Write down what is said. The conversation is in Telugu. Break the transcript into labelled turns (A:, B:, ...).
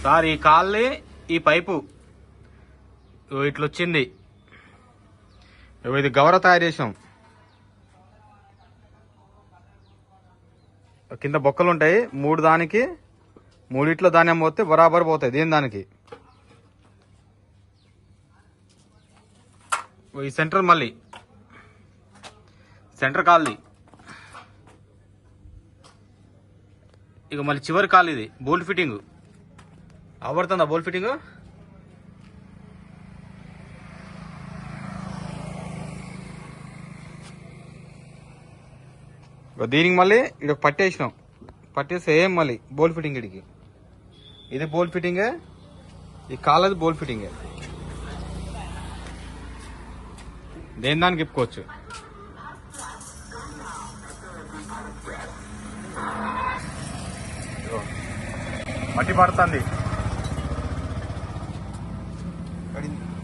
A: సార్ ఈ కాల్ని ఈ పైపు ఇట్లొచ్చింది. ఇది గవర తయారు చేసాం. కింద బొక్కలు ఉంటాయి, మూడిట్లో ధాన్యం పోతే బరాబర్ పోతాయి. దీని దానికి ఈ సెంటర్, మళ్ళీ సెంటర్ కాల్ది. ఇక మళ్ళీ చివరి కాల్ ఇది బోల్ట్ ఫిట్టింగ్. అవడుతుందా బోల్ట్ ఫిట్టింగ్? దీనికి మళ్ళీ ఇది పట్టేసినాం. పట్టేసి సేమ్ మళ్ళీ బోల్ట్ ఫిట్టింగ్. ఇడికి ఇది బోల్ట్ ఫిట్టింగే, ఈ కాలది బోల్ట్ ఫిట్టింగే. దేని దానికి ఇప్పుకోవచ్చు. మట్టి పడుతుంది.